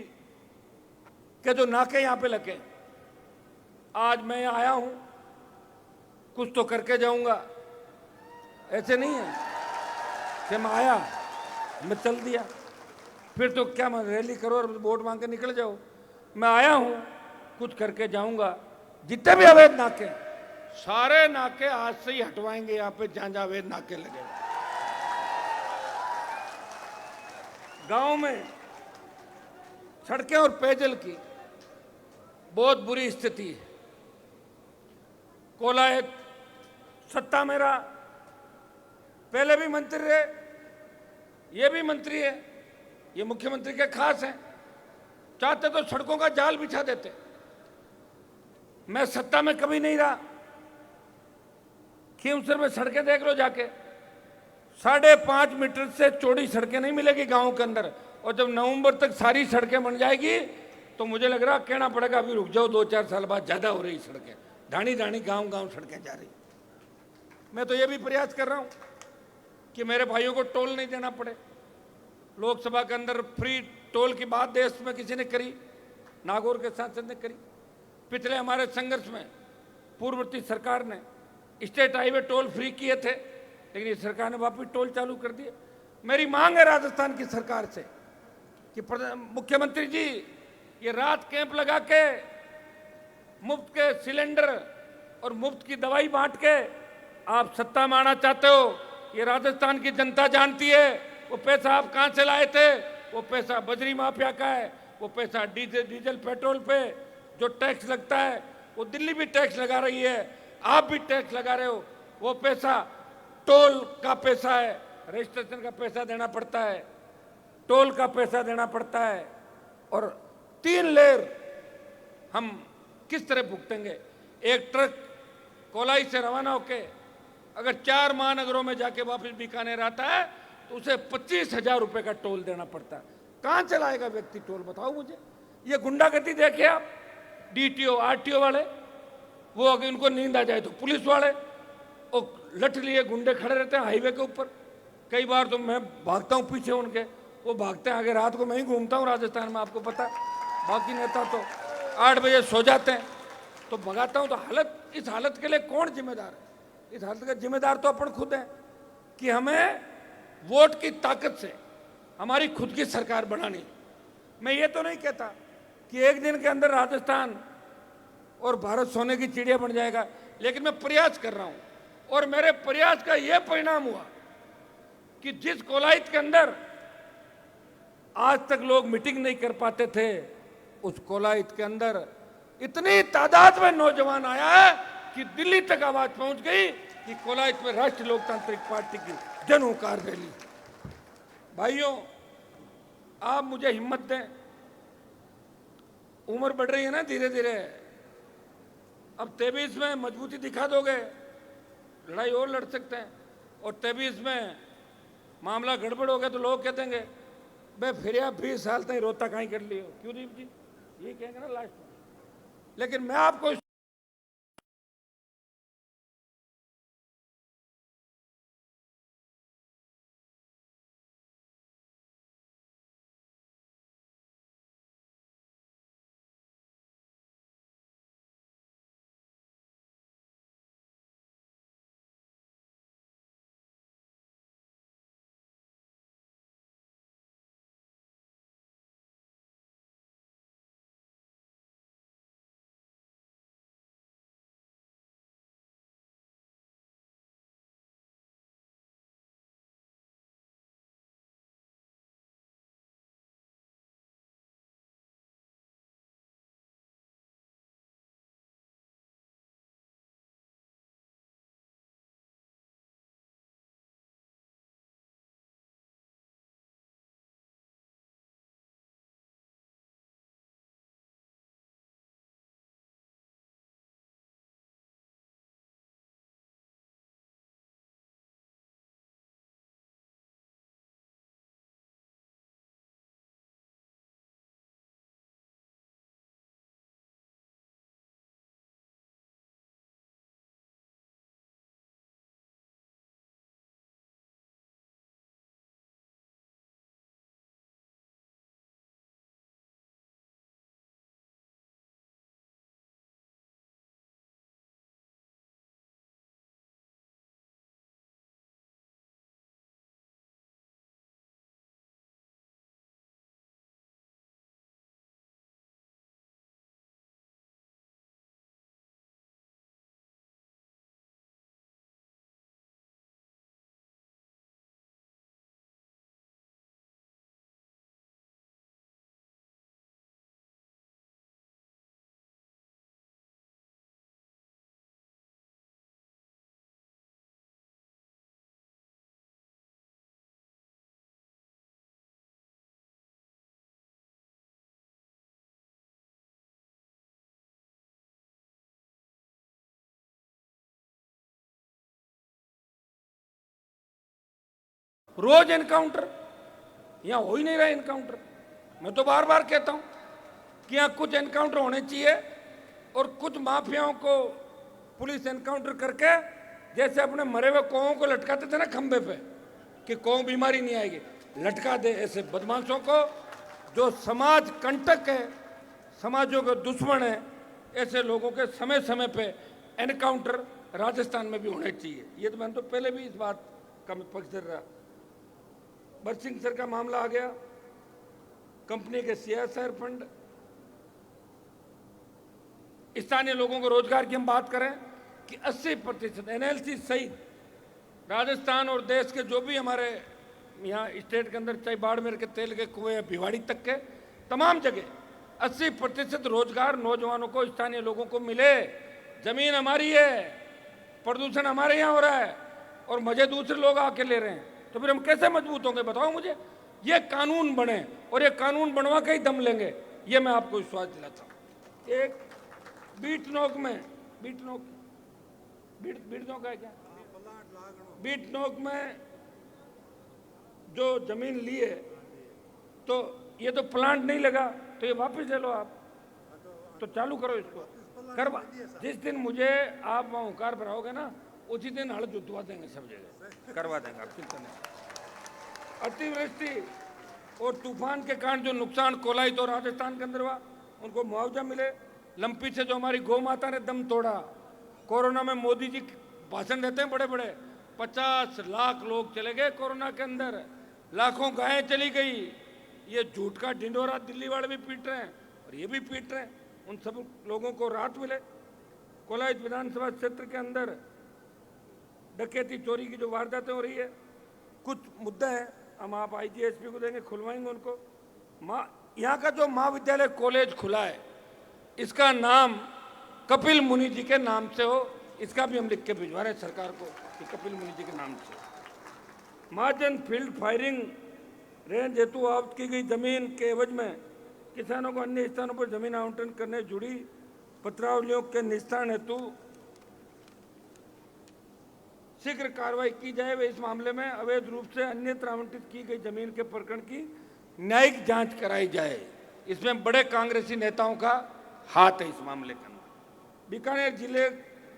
S1: के जो नाके यहां पे लगे, आज मैं यहाँ आया हूं, कुछ तो करके जाऊंगा। ऐसे नहीं है कि मैं आया, मैं चल दिया, फिर तो क्या मैं रैली करो और वोट मांग के निकल जाओ। मैं आया हूं, कुछ करके जाऊंगा। जितने भी अवैध नाके, सारे नाके आज से ही हटवाएंगे। यहाँ पे जहां जहां अवैध नाके लगे, गांव में सड़कें और पेयजल की बहुत बुरी स्थिति है। कोलाहित सत्ता में रहा, पहले भी मंत्री रहे, ये भी मंत्री है, ये मुख्यमंत्री के खास हैं। चाहते तो सड़कों का जाल बिछा देते। मैं सत्ता में कभी नहीं रहा। खीमसर में सड़कें देख लो जाके, 5.5 मीटर से चौड़ी सड़कें नहीं मिलेगी गांव के अंदर। और जब नवंबर तक सारी सड़कें बन जाएगी तो मुझे लग रहा कहना पड़ेगा अभी रुक जाओ, 2-4 साल बाद ज्यादा हो रही सड़कें, ढाणी ढाणी गांव गांव सड़कें जा रही। मैं तो ये भी प्रयास कर रहा हूं कि मेरे भाइयों को टोल नहीं देना पड़े। लोकसभा के अंदर फ्री टोल की बात देश में किसी ने करी, नागौर के सांसद ने करी। पिछले हमारे संघर्ष में पूर्ववर्ती सरकार ने स्टेट हाईवे टोल फ्री किए थे, लेकिन इस सरकार ने वापस टोल चालू कर दिए। मेरी मांग है राजस्थान की सरकार से कि मुख्यमंत्री जी, ये रात कैंप लगा के मुफ्त के सिलेंडर और मुफ्त की दवाई बांट के आप सत्ता में आना चाहते हो, ये राजस्थान की जनता जानती है। वो पैसा आप कहां से लाए थे? वो पैसा बजरी माफिया का है। वो पैसा डीजल पेट्रोल पे जो टैक्स लगता है, वो दिल्ली भी टैक्स लगा रही है, आप भी टैक्स लगा रहे हो। वो पैसा टोल का पैसा है, रजिस्ट्रेशन का पैसा देना पड़ता है, टोल का पैसा देना पड़ता है। और 3 लेयर हम किस तरह भुगतेंगे? एक ट्रक कोलाई से रवाना होके अगर 4 महानगरों में जाके वापस बीकानेर आता है तो उसे 25,000 रुपए का टोल देना पड़ता है। कहां चलाएगा व्यक्ति टोल, बताओ मुझे। ये गुंडागर्दी देखिए आप, डीटीओ आरटीओ वाले, वो अगर उनको नींद आ जाए तो पुलिस वाले, और लठ लिए गुंडे खड़े रहते हैं हाईवे के ऊपर। कई बार तो मैं भागता हूँ पीछे उनके, वो भागते हैं आगे। रात को मैं ही घूमता हूँ राजस्थान में, आपको पता है। बाकी नेता तो 8 बजे सो जाते हैं, तो भगाता हूँ। तो इस हालत के लिए कौन जिम्मेदार है? इस हालत का जिम्मेदार तो अपन खुद हैं कि हमें वोट की ताकत से हमारी खुद की सरकार बनानी। मैं ये तो नहीं कहता कि एक दिन के अंदर राजस्थान और भारत सोने की चिड़िया बन जाएगा, लेकिन मैं प्रयास कर रहा हूं। और मेरे प्रयास का यह परिणाम हुआ कि जिस कोलाहित के अंदर आज तक लोग मीटिंग नहीं कर पाते थे, उस कोलाहित के अंदर इतनी तादाद में नौजवान आया है कि दिल्ली तक आवाज पहुंच गई कि कोलाहित में राष्ट्रीय लोकतांत्रिक पार्टी की जन हुंकार रैली। भाइयों, आप मुझे हिम्मत दें। उम्र बढ़ रही है ना धीरे धीरे। अब 23 में मजबूती दिखा दोगे, लड़ाई और लड़ सकते हैं। और 23 में मामला गड़बड़ हो गया तो लोग कह देंगे बे फिर आप 20 साल तक रोता कहीं कर लियो। क्यों दीप जी? ये कहेंगे ना लास्ट में। लेकिन मैं आपको रोज एनकाउंटर, यहां हो ही नहीं रहा एनकाउंटर। मैं तो बार बार कहता हूं कि यहां कुछ एनकाउंटर होने चाहिए और कुछ माफियाओं को पुलिस एनकाउंटर करके जैसे अपने मरे हुए कौओं को लटकाते थे ना खंबे पे कि कौओं बीमारी नहीं आएगी, लटका दे। ऐसे बदमाशों को जो समाज कंटक है, समाजों के दुश्मन है, ऐसे लोगों के समय समय पे एनकाउंटर राजस्थान में भी होने चाहिए। ये तो मैंने तो पहले भी इस बात का पक्षधर रहा। बरसिंह सर का मामला आ गया, कंपनी के सीएसआर फंड, स्थानीय लोगों को रोजगार की हम बात करें कि 80% एनएलसी सहित राजस्थान और देश के जो भी हमारे यहाँ स्टेट के अंदर, चाहे बाड़मेर के तेल के कुएं, भिवाड़ी तक के तमाम जगह 80% रोजगार नौजवानों को, स्थानीय लोगों को मिले। जमीन हमारी है, प्रदूषण हमारे यहाँ हो रहा है और मजे दूसरे लोग आके ले रहे हैं, तो फिर हम कैसे मजबूत होंगे बताओ मुझे। ये कानून बने और ये कानून बनवा के ही दम लेंगे, ये मैं आपको विश्वास दिलाता हूँ। एक बीटनोक में, बीटनोक है क्या, बीटनोक में जो जमीन ली है, तो ये तो प्लांट नहीं लगा, तो ये वापस ले लो आप, तो चालू करो इसको। करवा जिस दिन मुझे आप वहाँ हुंकार भराओगे ना, उसी दिन हड़ जुतवा देंगे, सब जगह करवा देंगे, आप चिंता नहीं। अतिवृष्टि और तूफान के कारण जो नुकसान कोलाइत और राजस्थान के अंदर हुआ, उनको मुआवजा मिले। लंपी से जो हमारी गौ माता ने दम तोड़ा, कोरोना में मोदी जी भाषण देते हैं बड़े बड़े, 50 लाख लोग चले गए कोरोना के अंदर, लाखों गायें चली गई। ये झूठ का ढिंडोरा दिल्ली वाले भी पीट रहे हैं और ये भी पीट रहे हैं। उन सब लोगों को राहत मिले। कोलाइत विधानसभा क्षेत्र के अंदर डकैती चोरी की जो वारदातें हो रही है, कुछ मुद्दे हैं, हम आप आईजीएसपी को देंगे, खुलवाएंगे उनको। यहाँ का जो महाविद्यालय कॉलेज खुला है, इसका नाम कपिल मुनि जी के नाम से हो, इसका भी हम लिख के भिजवा रहे हैं सरकार को कि कपिल मुनि जी के नाम से। महाजन फील्ड फायरिंग रेंज हेतु आवंटित की गई जमीन के एवज में किसानों को अन्य स्थानों पर जमीन आवंटन करने जुड़ी पत्रावलियों के निस्तारण हेतु शीघ्र कार्रवाई की जाए व इस मामले में अवैध रूप से अन्यत्र आवंटित की गई जमीन के प्रकरण की न्यायिक जांच कराई जाए। इसमें बड़े कांग्रेसी नेताओं का हाथ है इस मामले के अंदर। बीकानेर जिले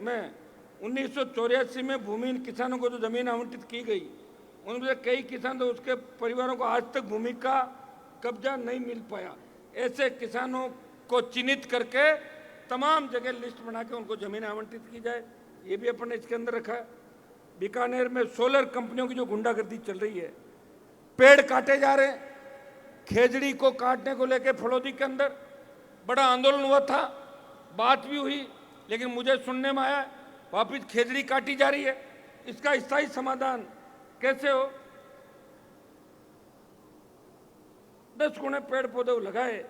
S1: में 1984 में भूमिहीन किसानों को जो जमीन आवंटित की गई, उनमें से कई किसान तो उसके परिवारों को आज तक भूमि का कब्जा नहीं मिल पाया। ऐसे किसानों को चिन्हित करके तमाम जगह लिस्ट बना के उनको जमीन आवंटित की जाए, ये भी अपन ने इसके अंदर रखा है। बीकानेर में सोलर कंपनियों की जो गुंडागर्दी चल रही है, पेड़ काटे जा रहे हैं। खेजड़ी को काटने को लेकर फड़ौदी के अंदर बड़ा आंदोलन हुआ था, बात भी हुई, लेकिन मुझे सुनने में आया वापिस खेजड़ी काटी जा रही है। इसका स्थायी समाधान कैसे हो? 10 गुणे पेड़ पौधे लगाए,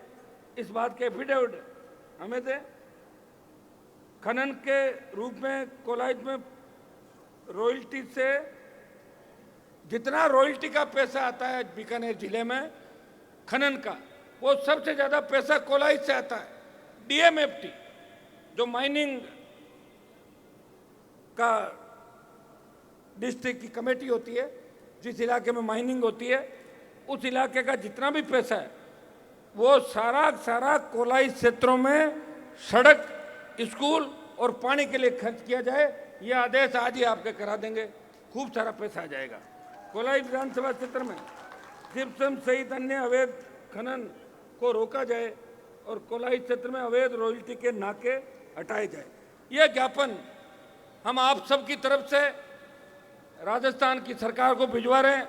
S1: इस बात के एफिडेविट हमें दे। खनन के रूप में कोलाइत में रॉयल्टी से जितना रॉयल्टी का पैसा आता है बीकानेर जिले में खनन का, वो सबसे ज्यादा पैसा कोलाइत से आता है। डीएमएफटी जो माइनिंग का डिस्ट्रिक्ट की कमेटी होती है, जिस इलाके में माइनिंग होती है, उस इलाके का जितना भी पैसा है वो सारा कोलाइत क्षेत्रों में सड़क, स्कूल और पानी के लिए खर्च किया जाए। ये आदेश आज ही आपके करा देंगे, खूब सारा पैसा आ जाएगा। कोलाइत विधानसभा क्षेत्र में जिप्सम सहित अन्य अवैध खनन को रोका जाए और कोलाइत क्षेत्र में अवैध रॉयल्टी के नाके हटाए जाए। यह ज्ञापन हम आप सबकी तरफ से राजस्थान की सरकार को भिजवा रहे हैं,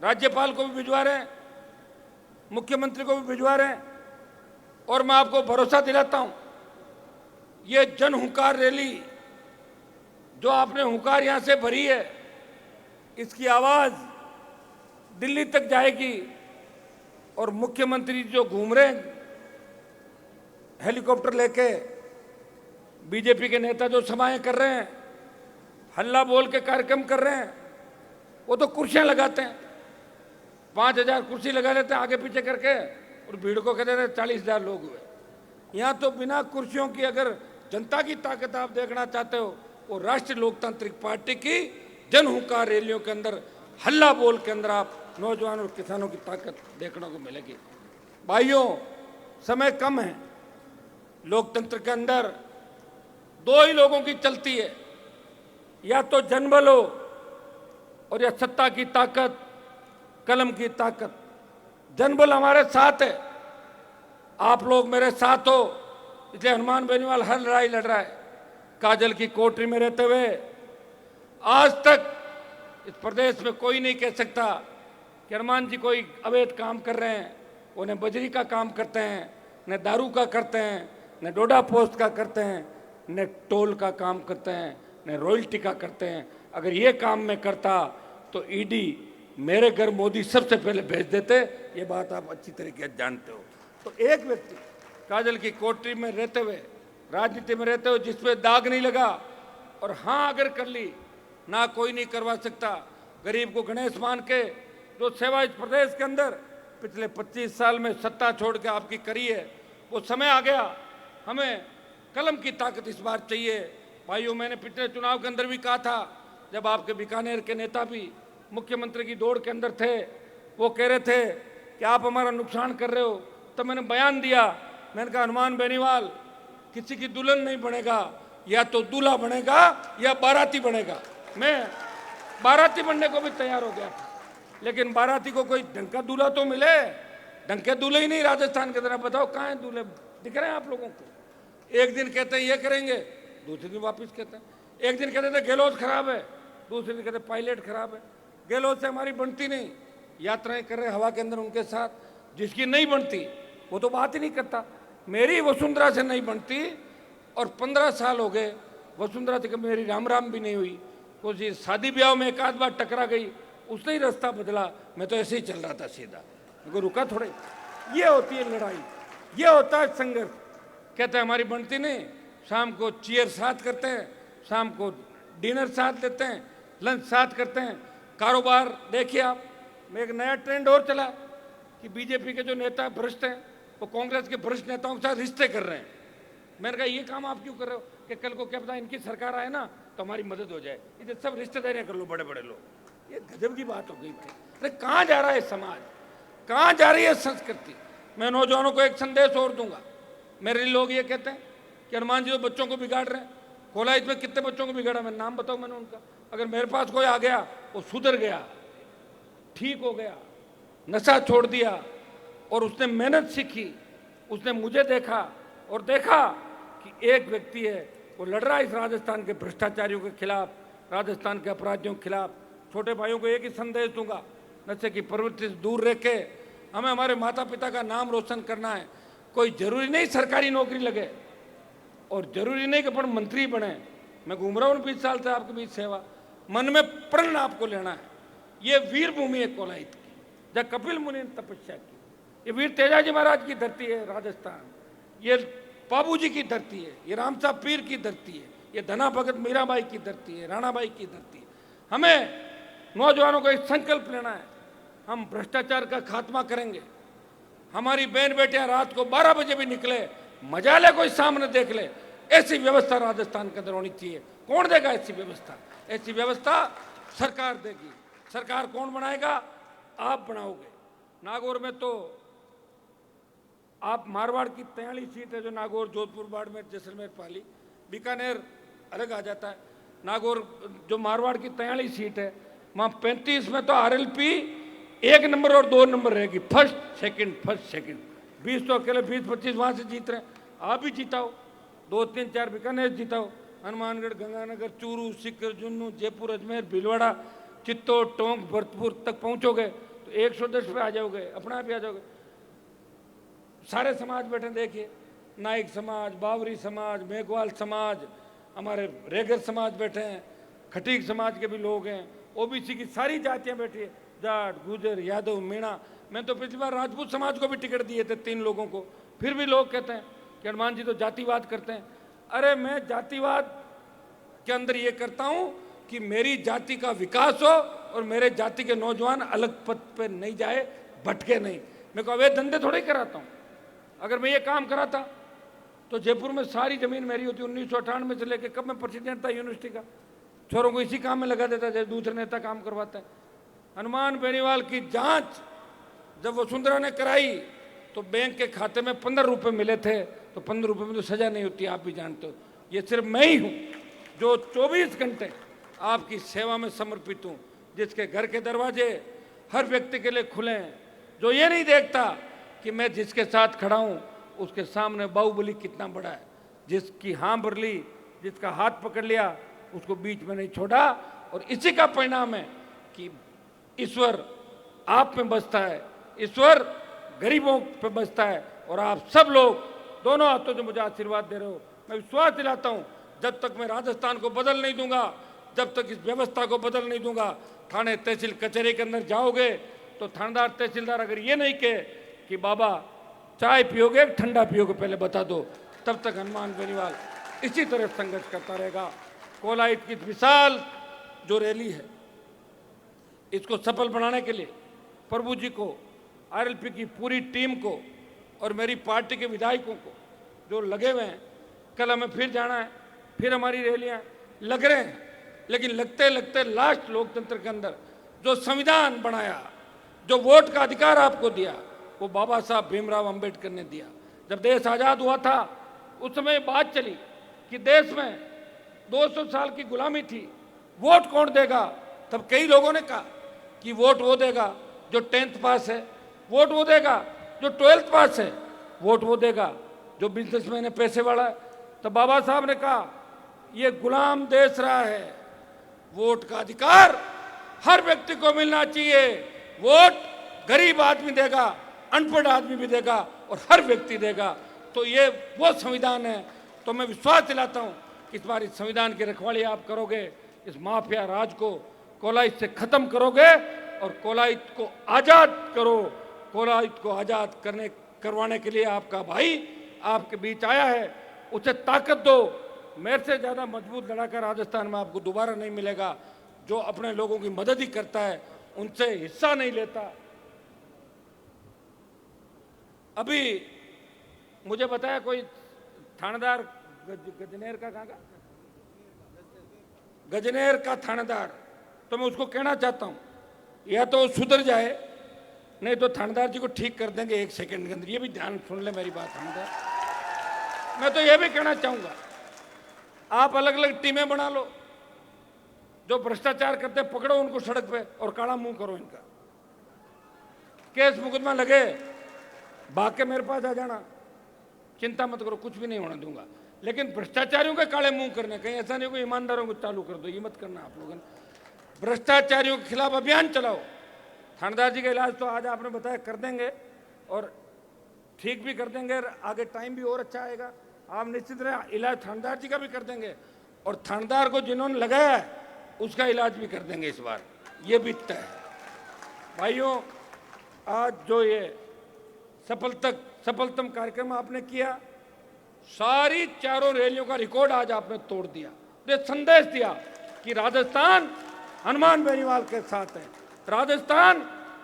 S1: राज्यपाल को भी भिजवा रहे हैं, मुख्यमंत्री को भी भिजवा रहे हैं। और मैं आपको भरोसा दिलाता हूं, ये जन हुंकार रैली जो आपने हुंकार यहां से भरी है, इसकी आवाज दिल्ली तक जाएगी। और मुख्यमंत्री जो घूम रहे हैं हेलीकॉप्टर लेके, बीजेपी के नेता जो सभाएं कर रहे हैं, हल्ला बोल के कार्यक्रम कर रहे हैं, वो तो कुर्सियां लगाते हैं, 5000 कुर्सी लगा लेते हैं आगे पीछे करके, और भीड़ को कहते हैं 40,000 लोग हुए। यहां तो बिना कुर्सियों की अगर जनता की ताकत आप देखना चाहते हो, वो राष्ट्रीय लोकतांत्रिक पार्टी की जन हुंकार रैलियों के अंदर, हल्ला बोल के अंदर आप नौजवान और किसानों की ताकत देखने को मिलेगी। भाइयों, समय कम है। लोकतंत्र के अंदर 2 ही लोगों की चलती है, या तो जनबल हो और या सत्ता की ताकत, कलम की ताकत। जनबल हमारे साथ है, आप लोग मेरे साथ हो, इसलिए हनुमान बेनीवाल हर लड़ाई लड़ रहा है। काजल की कोठरी में रहते हुए आज तक इस प्रदेश में कोई नहीं कह सकता कि हनुमान जी कोई अवैध काम कर रहे हैं। उन्हें बजरी का काम करते हैं, न दारू का करते हैं, न डोडा पोस्ट का करते हैं, न टोल का काम करते हैं, न रॉयल्टी का करते हैं। अगर ये काम मैं करता तो ईडी मेरे घर मोदी सबसे पहले भेज देते। ये बात आप अच्छी तरीके से जानते हो। तो एक व्यक्ति काजल की कोठरी में रहते हुए, राजनीति में रहते हुए, जिसपे दाग नहीं लगा, और हाँ अगर कर ली, ना कोई नहीं करवा सकता। गरीब को गणेश मान के जो सेवा इस प्रदेश के अंदर पिछले 25 साल में सत्ता छोड़ के आपकी करी है, वो समय आ गया। हमें कलम की ताकत इस बार चाहिए। भाइयों, मैंने पिछले चुनाव के अंदर भी कहा था, जब आपके बीकानेर के नेता भी मुख्यमंत्री की दौड़ के अंदर थे, वो कह रहे थे कि आप हमारा नुकसान कर रहे हो, तो मैंने बयान दिया। मैंने कहा हनुमान बेनीवाल किसी की दुल्हन नहीं बनेगा, या तो दूल्हा बनेगा या बाराती बनेगा। मैं बाराती बनने को भी तैयार हो गया था, लेकिन बाराती को कोई ढंग का दूल्हा तो मिले। ढंग के दूल्हे ही नहीं राजस्थान के तरह। बताओ कहाँ है दूल्हे? दिख रहे हैं आप लोगों को? एक दिन कहते हैं ये करेंगे, दूसरे दिन वापस कहते हैं। एक दिन कहते थे गहलोत खराब है, दूसरे दिन कहते पायलट खराब है। गहलोत से हमारी बनती नहीं, यात्राएं कर रहे हवा के अंदर उनके साथ। जिसकी नहीं बनती वो तो बात ही नहीं करता। मेरी वसुंधरा से नहीं बनती, और 15 साल हो गए वसुंधरा से मेरी राम राम भी नहीं हुई। कुछ शादी ब्याह में एक आध बार टकरा गई, उसने ही रास्ता बदला। मैं तो ऐसे ही चल रहा था सीधा, मेरे रुका थोड़े। ये होती है लड़ाई, ये होता है संघर्ष। कहते हैं हमारी बनती नहीं, शाम को चीयर साथ करते हैं, शाम को डिनर साथ लेते हैं, लंच साथ करते हैं। कारोबार देखिए आप, में एक नया ट्रेंड और चला कि बीजेपी के जो नेता भ्रष्ट हैं वो कांग्रेस के भ्रष्ट नेताओं के साथ रिश्ते कर रहे हैं। मैंने कहा ये काम आप क्यों कर रहे हो? कि कल को क्या पता इनकी सरकार आए ना तो हमारी मदद हो जाए, इधर सब रिश्तेदारियां कर लो बड़े बड़े लोग। ये गजब की बात हो गई भाई। अरे कहाँ जा रहा है समाज, कहाँ जा रही है संस्कृति? मैं नौजवानों को एक संदेश और दूंगा। मेरे लोग ये कहते हैं कि हनुमान जी तो बच्चों को बिगाड़ रहे हैं। कोलाइच में कितने बच्चों को बिगाड़ा? मैं नाम बताऊं मैंने उनका? अगर मेरे पास कोई आ गया वो सुधर गया, ठीक हो गया, नशा छोड़ दिया, और उसने मेहनत सीखी, उसने मुझे देखा और देखा कि एक व्यक्ति है वो लड़ रहा है इस राजस्थान के भ्रष्टाचारियों के खिलाफ, राजस्थान के अपराधियों के खिलाफ। छोटे भाइयों को एक ही संदेश दूंगा, नशे की प्रवृत्ति से दूर रह के हमें हमारे माता पिता का नाम रोशन करना है। कोई जरूरी नहीं सरकारी नौकरी लगे, और जरूरी नहीं कि अपन मंत्री बने। मैं घूम रहा हूँ 20 साल से आपके बीच सेवा। मन में प्रण आपको लेना है। ये वीर भूमि है कोलाइत की, जहाँ कपिल मुनि ने तपस्या की। ये वीर तेजाजी महाराज की धरती है राजस्थान, ये बाबूजी की धरती है, ये राम साहब पीर की धरती है, ये धना भगत मीराबाई की धरती है, राणाबाई की धरती है। हमें नौजवानों को एक संकल्प लेना है, हम भ्रष्टाचार का खात्मा करेंगे। हमारी बहन बेटियां रात को 12 बजे भी निकले, मजा ले कोई सामने देख ले, ऐसी व्यवस्था राजस्थान के अंदर होनी चाहिए। कौन देगा ऐसी व्यवस्था? ऐसी व्यवस्था सरकार देगी। सरकार कौन बनाएगा? आप बनाओगे। नागौर में तो आप मारवाड़ की 43 सीट है, जो नागौर, जोधपुर, बाड़मेर, जैसलमेर, पाली, बीकानेर अलग आ जाता है। नागौर जो मारवाड़ की 43 सीट है, वहाँ 35 में तो आरएलपी 1 नंबर और 2 नंबर रहेगी, फर्स्ट सेकंड। 20 तो अकेले 20-25 वहाँ से जीत रहे हैं। आप भी जीताओ, 2-3-4 बीकानेर जीताओ, हनुमानगढ़, गंगानगर, चूरू, सीकर, जुन्नू, जयपुर, अजमेर, भीलवाड़ा, चित्तौड़, टोंक, भरतपुर तक पहुँचोगे तो 110 पे आ जाओगे, अपने आप ही आ जाओगे। सारे समाज बैठे देखिए, नाइक समाज, बावरी समाज, मेघवाल समाज, हमारे रेगर समाज बैठे हैं, खटीक समाज के भी लोग हैं, ओबीसी की सारी जातियां बैठी है, जाट, गुजर, यादव, मीणा। मैं तो पिछली बार राजपूत समाज को भी टिकट दिए थे 3 लोगों को, फिर भी लोग कहते हैं कि हनुमान जी तो जातिवाद करते हैं। अरे मैं जातिवाद के अंदर ये करता हूं कि मेरी जाति का विकास हो और मेरे जाति के नौजवान अलग पथ पे नहीं जाए, भटके नहीं। मैं को अवैध धंधे थोड़े कराता हूँ। अगर मैं ये काम कराता तो जयपुर में सारी जमीन मेरी होती। 1998 से लेकर कब मैं प्रेसिडेंट था यूनिवर्सिटी का, छोरों को इसी काम में लगा देता जैसे दूसरे नेता काम करवाता है। हनुमान बेनीवाल की जांच जब वसुंधरा ने कराई तो बैंक के खाते में 15 रुपए मिले थे, तो 15 रुपए में तो सजा नहीं होती, आप भी जानते हो। ये सिर्फ मैं ही हूँ जो 24 घंटे आपकी सेवा में समर्पित हूँ, जिसके घर के दरवाजे हर व्यक्ति के लिए खुले हैं, जो ये नहीं देखता कि मैं जिसके साथ खड़ा हूँ उसके सामने बाहुबली कितना बड़ा है, जिसकी हाँ भर ली, जिसका हाथ पकड़ लिया, उसको बीच में नहीं छोड़ा। और इसी का परिणाम है कि ईश्वर आप में बसता है, ईश्वर गरीबों पे बसता है। और आप सब लोग दोनों हाथों से मुझे आशीर्वाद दे रहे हो। मैं विश्वास दिलाता हूँ, जब तक मैं राजस्थान को बदल नहीं दूंगा, जब तक इस व्यवस्था को बदल नहीं दूंगा, थाने तहसील कचहरी के अंदर जाओगे तो थानेदार तहसीलदार अगर ये नहीं कहे कि बाबा चाय पियोगे ठंडा पियोगे पहले बता दो, तब तक हनुमान बेनीवाल इसी तरह संघर्ष करता रहेगा। कोलाइट की विशाल जो रैली है, इसको सफल बनाने के लिए प्रभु जी को, आरएलपी की पूरी टीम को और मेरी पार्टी के विधायकों को जो लगे हुए हैं, कल हमें फिर जाना है, फिर हमारी रैलियां लग रहे हैं। लेकिन लगते लगते लास्ट लोकतंत्र के अंदर जो संविधान बनाया, जो वोट का अधिकार आपको दिया, वो बाबा साहब भीमराव अंबेडकर ने दिया। जब देश आज़ाद हुआ था उस समय बात चली कि देश में 200 साल की गुलामी थी, वोट कौन देगा? तब कई लोगों ने कहा कि वोट वो देगा जो 10th पास है, वोट वो देगा जो 12th पास है, वोट वो देगा जो बिजनेसमैन है, पैसे वाला है। तो बाबा साहब ने कहा ये गुलाम देश रहा है, वोट का अधिकार हर व्यक्ति को मिलना चाहिए। वोट गरीब आदमी देगा, अनपढ़ आदमी भी देगा और हर व्यक्ति देगा। तो ये वो संविधान है। तो मैं विश्वास दिलाता हूं कि इस बार इस संविधान की रखवाली आप करोगे, इस माफिया राज को कोलाइट से खत्म करोगे और कोलाइट को आजाद करो। कोलाइट को आजाद करवाने के लिए आपका भाई आपके बीच आया है, उसे ताकत दो। मेरे से ज्यादा मजबूत लड़ाका राजस्थान में आपको दोबारा नहीं मिलेगा, जो अपने लोगों की मदद ही करता है, उनसे हिस्सा नहीं लेता। अभी मुझे बताया कोई थानेदार गजनेर का, कहाँ का, गजनेर का थानेदार, तो मैं उसको कहना चाहता हूं या तो वो सुधर जाए, नहीं तो थानेदार जी को ठीक कर देंगे 1 सेकंड के अंदर। ये भी ध्यान सुन ले मेरी बात थानेदार। मैं तो ये भी कहना चाहूंगा आप अलग अलग टीमें बना लो, जो भ्रष्टाचार करते हैं पकड़ो उनको सड़क पे और काला मुंह करो इनका। केस मुकदमा लगे भाग के मेरे पास आ जाना, चिंता मत करो, कुछ भी नहीं होने दूंगा। लेकिन भ्रष्टाचारियों के काले मुंह करने, कहीं ऐसा नहीं कोई ईमानदारों को चालू कर दो, ये मत करना आप लोगों ने। भ्रष्टाचारियों के खिलाफ अभियान चलाओ। थानेदार जी का इलाज तो आज आपने बताया कर देंगे और ठीक भी कर देंगे, आगे टाइम भी और अच्छा आएगा। आप निश्चित रहे इलाज थानेदार जी का भी कर देंगे और थानेदार को जिन्होंने लगाया है उसका इलाज भी कर देंगे इस बार, ये भी तय है। भाइयों, आज जो ये सफलतम कार्यक्रम आपने किया, सारी चारों रैलियों का रिकॉर्ड आज आपने तोड़ दिया। ये संदेश दिया कि राजस्थान हनुमान बेनीवाल के साथ है, राजस्थान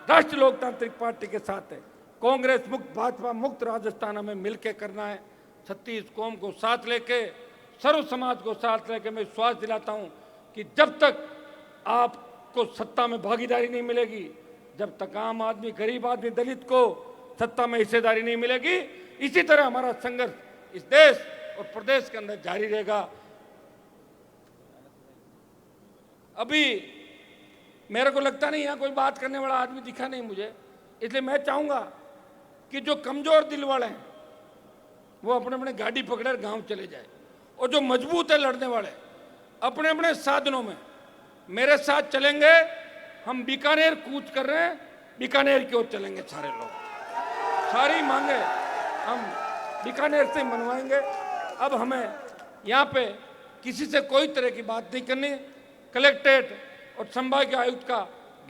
S1: राष्ट्रीय लोकतांत्रिक पार्टी के साथ है। कांग्रेस मुक्त, भाजपा मुक्त राजस्थान हमें मिलकर करना है। 36 कौम को साथ लेके, सर्व समाज को साथ लेके मैं विश्वास दिलाता हूं कि जब तक आपको सत्ता में भागीदारी नहीं मिलेगी, जब तक आम आदमी, गरीब आदमी, दलित को सत्ता में हिस्सेदारी नहीं मिलेगी, इसी तरह हमारा संघर्ष इस देश और प्रदेश के अंदर जारी रहेगा। अभी मेरे को लगता नहीं यहाँ कोई बात करने वाला आदमी दिखा नहीं मुझे, इसलिए मैं चाहूंगा कि जो कमजोर दिल वाले हैं वो अपने अपने गाड़ी पकड़े गांव चले जाए, और जो मजबूत है लड़ने वाले अपने अपने साधनों में मेरे साथ चलेंगे। हम बीकानेर कूच कर रहे हैं, बीकानेर की ओर चलेंगे सारे लोग, सारी मांगे हम बीकानेर से मनवाएंगे। अब हमें यहाँ पे किसी से कोई तरह की बात नहीं करनी। कलेक्ट्रेट और संभागीय आयुक्त का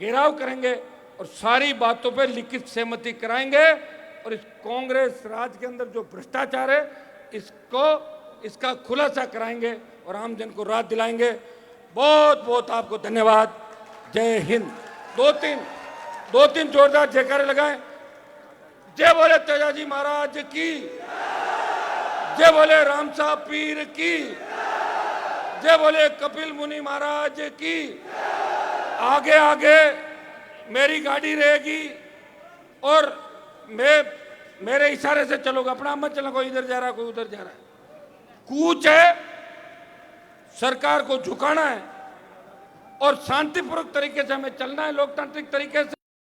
S1: घेराव करेंगे और सारी बातों पे लिखित सहमति कराएंगे और इस कांग्रेस राज के अंदर जो भ्रष्टाचार है इसका खुलासा कराएंगे और आम जन को राहत दिलाएंगे। बहुत बहुत आपको धन्यवाद। जय हिंद। दो तीन जोरदार जयकारे लगाएं। जय बोले तेजाजी महाराज की, जय बोले राम साहब पीर की, जय बोले कपिल मुनि महाराज की। आगे आगे मेरी गाड़ी रहेगी और मेरे इशारे से चलोगे, अपना मत चलो, कोई इधर जा रहा है कोई उधर जा रहा है। कूच है, सरकार को झुकाना है और शांतिपूर्वक तरीके से हमें चलना है, लोकतांत्रिक तरीके से।